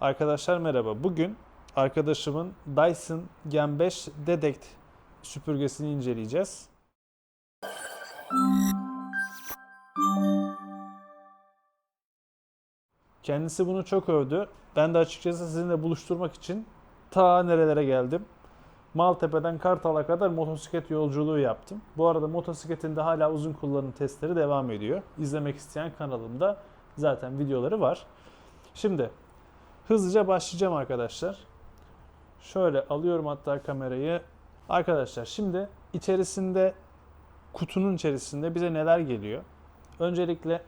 Arkadaşlar merhaba. Bugün arkadaşımın Dyson Gen 5 Dedect süpürgesini inceleyeceğiz. Kendisi bunu çok övdü. Ben de açıkçası sizinle buluşturmak için ta nerelere geldim. Maltepe'den Kartal'a kadar motosiklet yolculuğu yaptım. Bu arada motosikletin de hala uzun kullanım testleri devam ediyor. İzlemek isteyen kanalımda zaten videoları var. Şimdi hızlıca başlayacağım arkadaşlar. Şöyle alıyorum hatta kamerayı. Arkadaşlar şimdi kutunun içerisinde bize neler geliyor? Öncelikle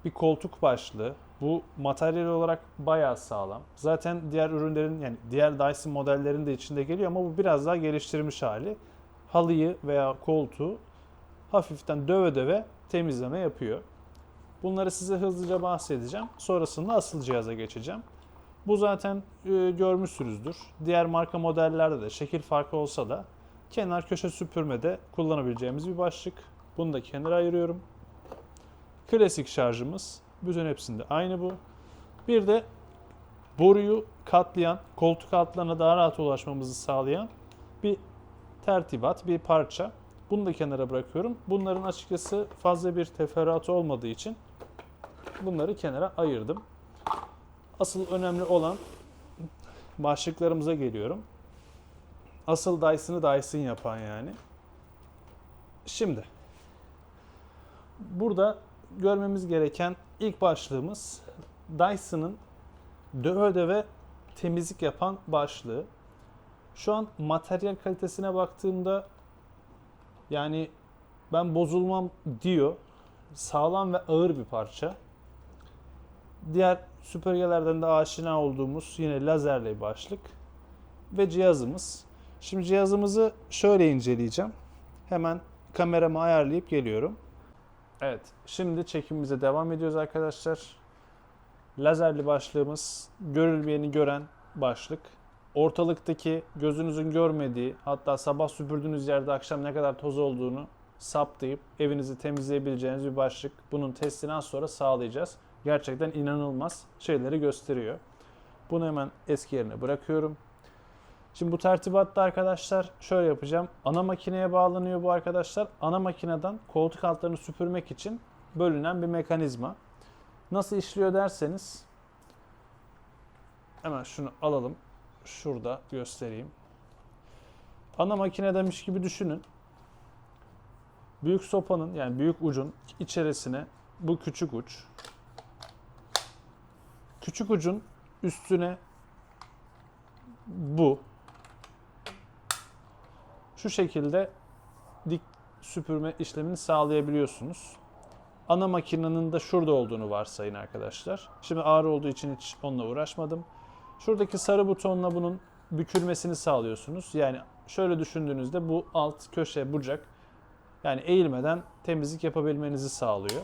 bir koltuk başlığı. Bu materyal olarak bayağı sağlam. Zaten diğer ürünlerin yani diğer Dyson modellerin de içinde geliyor ama bu biraz daha geliştirilmiş hali. Halıyı veya koltuğu hafiften döve döve temizleme yapıyor. Bunları size hızlıca bahsedeceğim. Sonrasında asıl cihaza geçeceğim. Bu zaten görmüşsünüzdür. Diğer marka modellerde de şekil farkı olsa da kenar köşe süpürmede kullanabileceğimiz bir başlık. Bunu da kenara ayırıyorum. Klasik şarjımız. Bütün hepsinde aynı bu. Bir de boruyu katlayan, koltuk altlarına daha rahat ulaşmamızı sağlayan bir tertibat, bir parça. Bunu da kenara bırakıyorum. Bunların açıkçası fazla bir teferruatı olmadığı için bunları kenara ayırdım. Asıl önemli olan başlıklarımıza geliyorum. Asıl Dyson'ı Dyson yapan yani. Şimdi burada görmemiz gereken ilk başlığımız Dyson'ın döve döve temizlik yapan başlığı. Şu an materyal kalitesine baktığımda yani ben bozulmam diyor. Sağlam ve ağır bir parça. Diğer süpürgelerden de aşina olduğumuz yine lazerli başlık ve cihazımız. Şimdi cihazımızı şöyle inceleyeceğim. Hemen kameramı ayarlayıp geliyorum. Evet, şimdi çekimimize devam ediyoruz arkadaşlar. Lazerli başlığımız, görülmeyeni gören başlık. Ortalıktaki gözünüzün görmediği, hatta sabah süpürdüğünüz yerde akşam ne kadar toz olduğunu saptayıp evinizi temizleyebileceğiniz bir başlık. Bunun testini az sonra sağlayacağız. Gerçekten inanılmaz şeyleri gösteriyor. Bunu hemen eski yerine bırakıyorum. Şimdi bu tertibatta arkadaşlar şöyle yapacağım. Ana makineye bağlanıyor bu arkadaşlar. Ana makineden koltuk altlarını süpürmek için bölünen bir mekanizma. Nasıl işliyor derseniz hemen şunu alalım. Şurada göstereyim. Ana makine demiş gibi düşünün. Büyük sopanın yani büyük ucun içerisine bu küçük uç. Küçük ucun üstüne bu. Şu şekilde dik süpürme işlemini sağlayabiliyorsunuz. Ana makinenin de şurada olduğunu varsayın arkadaşlar. Şimdi ağır olduğu için hiç onunla uğraşmadım. Şuradaki sarı butonla bunun bükülmesini sağlıyorsunuz. Yani şöyle düşündüğünüzde bu alt köşe bucak yani eğilmeden temizlik yapabilmenizi sağlıyor.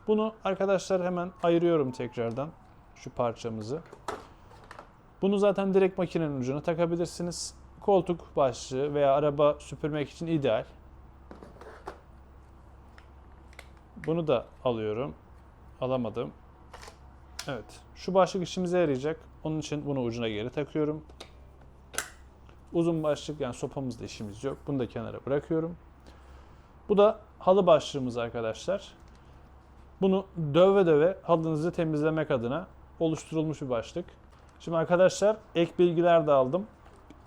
Bunu arkadaşlar hemen ayırıyorum tekrardan şu parçamızı. Bunu zaten direkt makinenin ucuna takabilirsiniz. Koltuk başlığı veya araba süpürmek için ideal. Bunu da alıyorum. Alamadım. Evet. Şu başlık işimize yarayacak. Onun için bunu ucuna geri takıyorum. Uzun başlık yani sopamızda işimiz yok. Bunu da kenara bırakıyorum. Bu da halı başlığımız arkadaşlar. Bunu döve döve halınızı temizlemek adına oluşturulmuş bir başlık. Şimdi arkadaşlar ek bilgiler de aldım.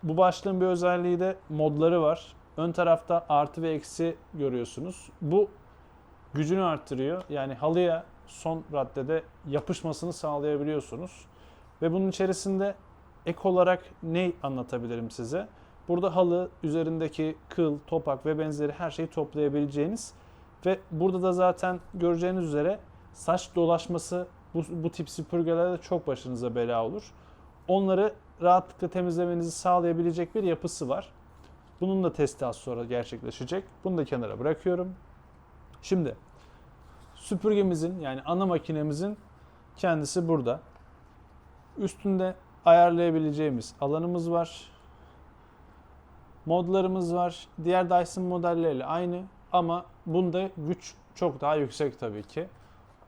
Bu başlığın bir özelliği de modları var. Ön tarafta artı ve eksi görüyorsunuz. Bu gücünü arttırıyor. Yani halıya son raddede yapışmasını sağlayabiliyorsunuz. Ve bunun içerisinde ek olarak ne anlatabilirim size? Burada halı, üzerindeki kıl, topak ve benzeri her şeyi toplayabileceğiniz ve burada da zaten göreceğiniz üzere saç dolaşması bu tip süpürgelerde çok başınıza bela olur. Onları rahatlıkla temizlemenizi sağlayabilecek bir yapısı var. Bunun da testi az sonra gerçekleşecek. Bunu da kenara bırakıyorum. Şimdi süpürgemizin yani ana makinemizin kendisi burada. Üstünde ayarlayabileceğimiz alanımız var. Modlarımız var. Diğer Dyson modelleriyle aynı ama bunda güç çok daha yüksek tabii ki.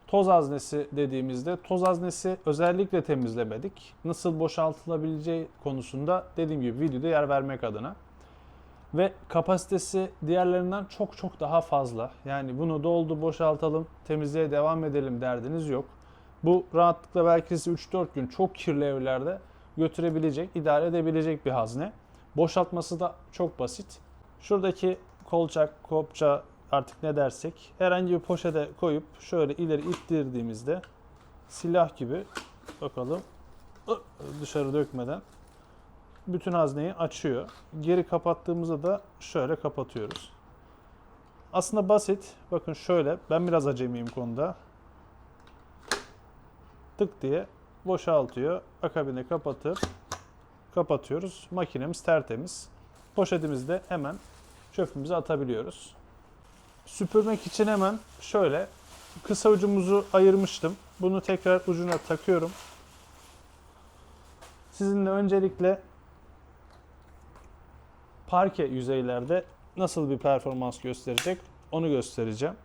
Toz haznesi dediğimizde toz haznesi özellikle temizlemedik. Nasıl boşaltılabileceği konusunda dediğim gibi videoda yer vermek adına. Ve kapasitesi diğerlerinden çok çok daha fazla. Yani bunu doldu boşaltalım, temizliğe devam edelim derdiniz yok. Bu rahatlıkla belki sizi 3-4 gün çok kirli evlerde götürebilecek, idare edebilecek bir hazne. Boşaltması da çok basit. Şuradaki kolçak, kopça artık ne dersek herhangi bir poşete koyup şöyle ileri ittirdiğimizde silah gibi bakalım dışarı dökmeden bütün hazneyi açıyor. Geri kapattığımızda da şöyle kapatıyoruz. Aslında basit. Bakın şöyle ben biraz acemiyim konuda. Tık diye boşaltıyor. Akabinde kapatıp kapatıyoruz. Makinemiz tertemiz. Poşetimizi de hemen çöpümüze atabiliyoruz. Süpürmek için hemen şöyle kısa ucumuzu ayırmıştım. Bunu tekrar ucuna takıyorum. Sizinle öncelikle parke yüzeylerde nasıl bir performans gösterecek onu göstereceğim.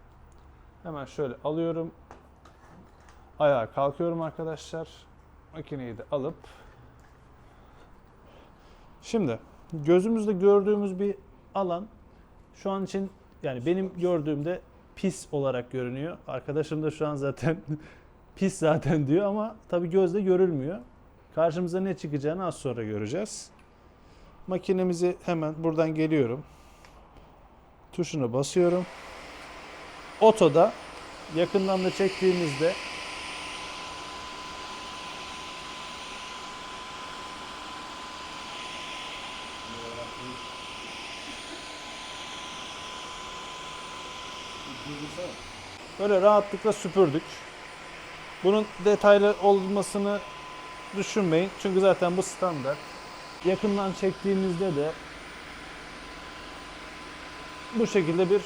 Hemen şöyle alıyorum. Ayağa kalkıyorum arkadaşlar. Makineyi de alıp şimdi gözümüzde gördüğümüz bir alan şu an için yani benim gördüğümde pis olarak görünüyor. Arkadaşım da şu an zaten pis zaten diyor ama tabii gözle görülmüyor. Karşımıza ne çıkacağını az sonra göreceğiz. Makinemizi hemen buradan geliyorum. Tuşuna basıyorum. Otoda yakından da çektiğimizde böyle rahatlıkla süpürdük. Bunun detaylı olmasını düşünmeyin. Çünkü zaten bu standart. Yakından çektiğimizde de bu şekilde bir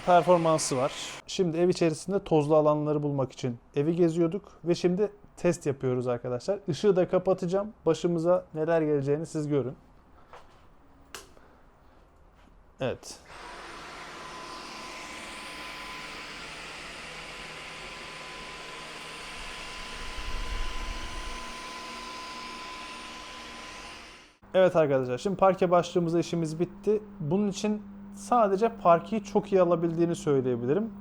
performansı var. Şimdi ev içerisinde tozlu alanları bulmak için evi geziyorduk ve şimdi test yapıyoruz arkadaşlar. Işığı da kapatacağım. Başımıza neler geleceğini siz görün. Evet. Evet arkadaşlar, şimdi parke başlığımızda işimiz bitti. Bunun için sadece parkeyi çok iyi alabildiğini söyleyebilirim.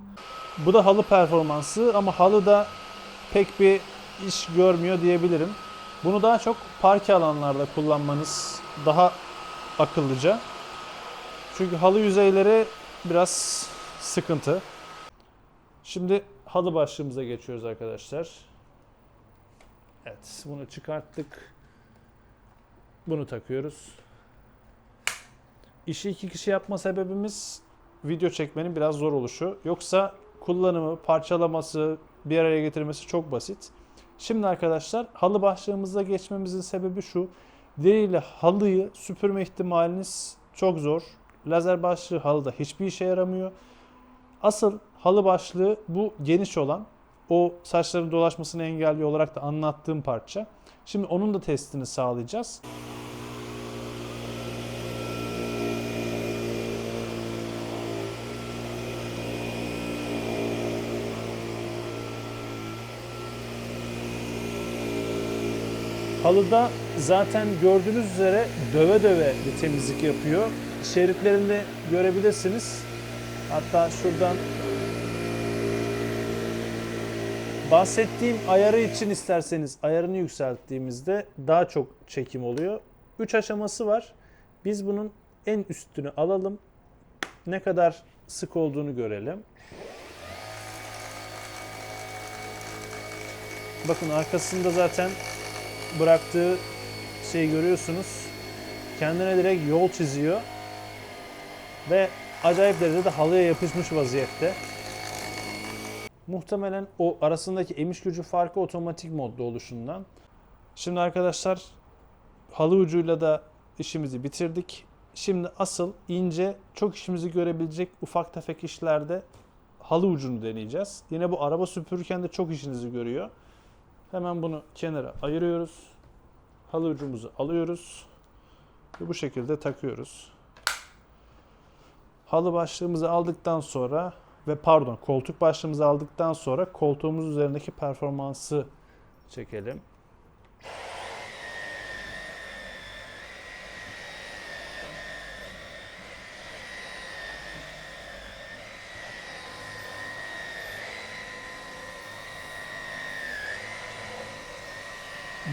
Bu da halı performansı ama halı da pek bir iş görmüyor diyebilirim. Bunu daha çok parke alanlarda kullanmanız daha akıllıca. Çünkü halı yüzeyleri biraz sıkıntı. Şimdi halı başlığımıza geçiyoruz arkadaşlar. Evet, bunu çıkarttık. Bunu takıyoruz. İşi iki kişi yapma sebebimiz video çekmenin biraz zor oluşu. Yoksa kullanımı, parçalaması, bir araya getirmesi çok basit. Şimdi arkadaşlar halı başlığımıza geçmemizin sebebi şu. Deriyle halıyı süpürme ihtimaliniz çok zor. Lazer başlığı halıda hiçbir işe yaramıyor. Asıl halı başlığı bu geniş olan, o saçların dolaşmasını engelliyor olarak da anlattığım parça. Şimdi onun da testini sağlayacağız. Halıda zaten gördüğünüz üzere döve döve bir temizlik yapıyor. Şeritlerini görebilirsiniz. Hatta şuradan bahsettiğim ayarı için isterseniz ayarını yükselttiğimizde daha çok çekim oluyor. 3 aşaması var. Biz bunun en üstünü alalım. Ne kadar sık olduğunu görelim. Bakın arkasında zaten bıraktığı şeyi görüyorsunuz. Kendine direkt yol çiziyor. Ve acayip derecede halıya yapışmış vaziyette. Muhtemelen o arasındaki emiş gücü farkı otomatik modda oluşundan. Şimdi arkadaşlar halı ucuyla da işimizi bitirdik. Şimdi asıl ince, çok işimizi görebilecek ufak tefek işlerde halı ucunu deneyeceğiz. Yine bu araba süpürürken de çok işinizi görüyor. Hemen bunu kenara ayırıyoruz. Halı ucumuzu alıyoruz. Ve bu şekilde takıyoruz. Halı başlığımızı aldıktan sonra ve pardon koltuk başlığımızı aldıktan sonra koltuğumuz üzerindeki performansı çekelim.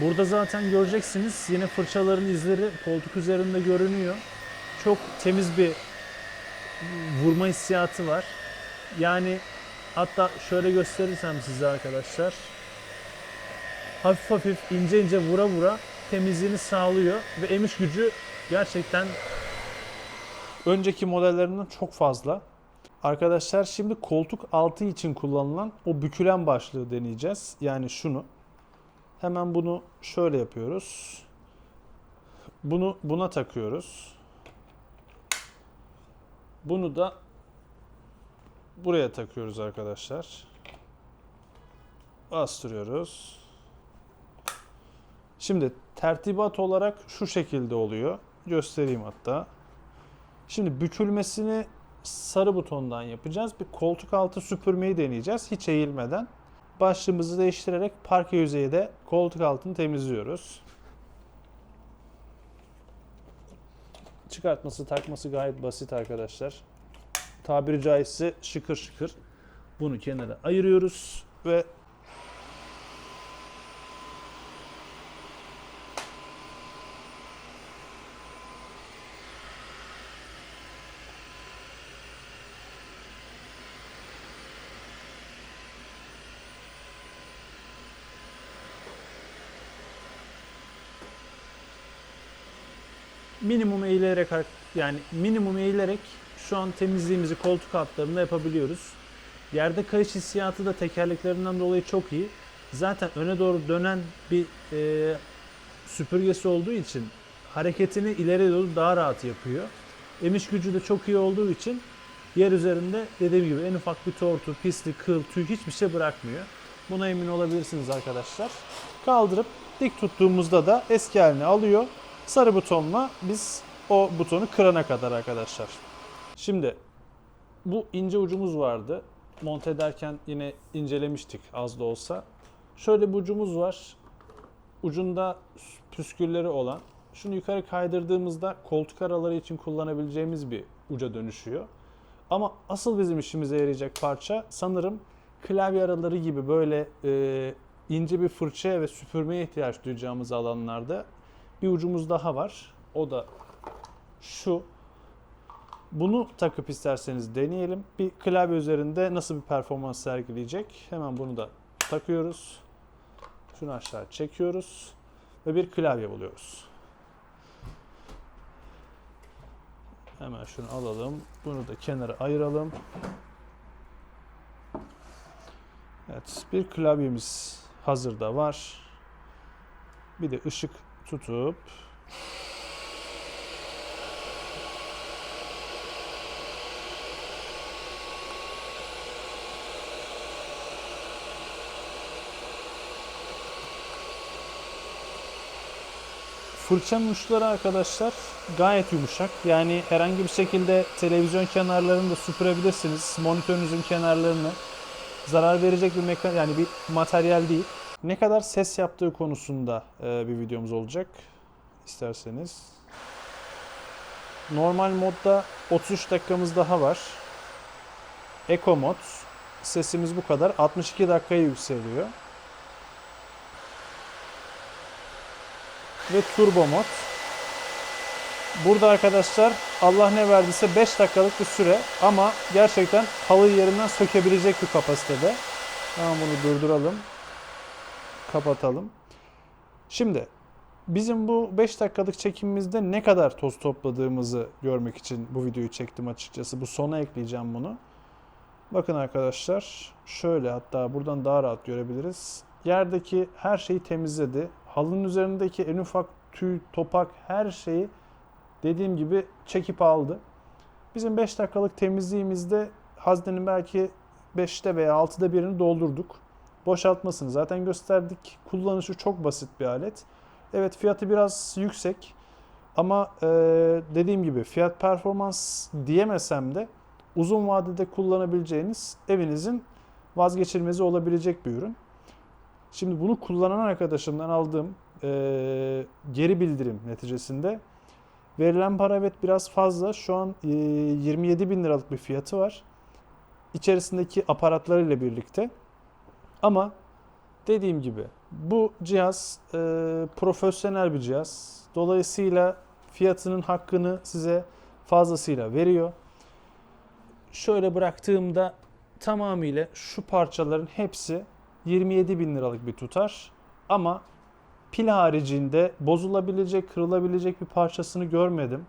Burada zaten göreceksiniz yine fırçaların izleri koltuk üzerinde görünüyor. Çok temiz bir vurma hissiyatı var. Yani hatta şöyle gösterirsem size arkadaşlar. Hafif hafif ince ince vura vura temizliğini sağlıyor ve emiş gücü gerçekten önceki modellerinden çok fazla. Arkadaşlar şimdi koltuk altı için kullanılan o bükülen başlığı deneyeceğiz. Yani şunu. Hemen bunu şöyle yapıyoruz. Bunu buna takıyoruz. Bunu da buraya takıyoruz arkadaşlar. Bastırıyoruz. Şimdi tertibat olarak şu şekilde oluyor. Göstereyim hatta. Şimdi bükülmesini sarı butondan yapacağız. Bir koltuk altı süpürmeyi deneyeceğiz. Hiç eğilmeden. Başlığımızı değiştirerek parke yüzeyi de koltuk altını temizliyoruz. Çıkartması, takması gayet basit arkadaşlar. Tabiri caizse şıkır şıkır. Bunu kenara ayırıyoruz ve minimum eğilerek şu an temizliğimizi koltuk altlarında yapabiliyoruz. Yerde kayış hissiyatı da tekerleklerinden dolayı çok iyi. Zaten öne doğru dönen bir süpürgesi olduğu için hareketini ileriye doğru daha rahat yapıyor. Emiş gücü de çok iyi olduğu için yer üzerinde dediğim gibi en ufak bir tortu, pislik, kıl, tüy hiçbir şey bırakmıyor. Buna emin olabilirsiniz arkadaşlar. Kaldırıp dik tuttuğumuzda da eski halini alıyor. Sarı butonla biz o butonu kırana kadar arkadaşlar. Şimdi bu ince ucumuz vardı. Monte ederken yine incelemiştik az da olsa. Şöyle bir ucumuz var. Ucunda püskülleri olan. Şunu yukarı kaydırdığımızda koltuk araları için kullanabileceğimiz bir uca dönüşüyor. Ama asıl bizim işimize yarayacak parça sanırım klavye araları gibi böyle ince bir fırçaya ve süpürmeye ihtiyaç duyacağımız alanlarda bir ucumuz daha var. O da şu. Bunu takıp isterseniz deneyelim. Bir klavye üzerinde nasıl bir performans sergileyecek? Hemen bunu da takıyoruz. Şunu aşağı çekiyoruz ve bir klavye buluyoruz. Hemen şunu alalım. Bunu da kenara ayıralım. Evet, bir klavyemiz hazırda var. Bir de ışık tutup fırçanın uçları arkadaşlar gayet yumuşak. Yani herhangi bir şekilde televizyon kenarlarını da süpürebilirsiniz. Monitörünüzün kenarlarını zarar verecek bir materyal değil. Ne kadar ses yaptığı konusunda bir videomuz olacak isterseniz. Normal modda 33 dakikamız daha var. Eco mod sesimiz bu kadar. 62 dakikaya yükseliyor. Ve turbo mod. Burada arkadaşlar Allah ne verdiyse 5 dakikalık bir süre ama gerçekten halıyı yerinden sökebilecek bir kapasitede. Hemen bunu durduralım. Kapatalım. Şimdi bizim bu 5 dakikalık çekimimizde ne kadar toz topladığımızı görmek için bu videoyu çektim açıkçası. Bu sona ekleyeceğim bunu. Bakın arkadaşlar şöyle, hatta buradan daha rahat görebiliriz. Yerdeki her şeyi temizledi. Halının üzerindeki en ufak tüy, topak her şeyi dediğim gibi çekip aldı. Bizim 5 dakikalık temizliğimizde haznenin belki 5'te veya 6'da 1'ini doldurduk. Boşaltmasını zaten gösterdik. Kullanışı çok basit bir alet. Evet, fiyatı biraz yüksek ama dediğim gibi fiyat performans diyemesem de uzun vadede kullanabileceğiniz evinizin vazgeçilmezi olabilecek bir ürün. Şimdi bunu kullanan arkadaşımdan aldığım geri bildirim neticesinde verilen para evet biraz fazla. Şu an 27 bin liralık bir fiyatı var. İçerisindeki aparatlarıyla birlikte. Ama dediğim gibi bu cihaz profesyonel bir cihaz. Dolayısıyla fiyatının hakkını size fazlasıyla veriyor. Şöyle bıraktığımda tamamıyla şu parçaların hepsi 27 bin liralık bir tutar. Ama pil haricinde bozulabilecek, kırılabilecek bir parçasını görmedim.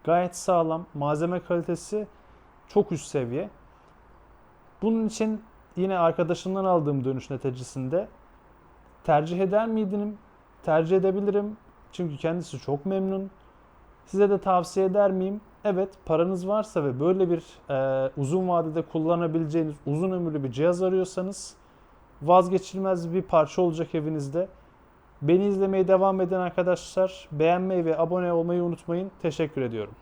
Gayet sağlam. Malzeme kalitesi çok üst seviye. Bunun için yine arkadaşımdan aldığım dönüş neticesinde tercih eder miydim? Tercih edebilirim. Çünkü kendisi çok memnun. Size de tavsiye eder miyim? Evet, paranız varsa ve böyle bir uzun vadede kullanabileceğiniz uzun ömürlü bir cihaz arıyorsanız vazgeçilmez bir parça olacak evinizde. Beni izlemeye devam eden arkadaşlar beğenmeyi ve abone olmayı unutmayın. Teşekkür ediyorum.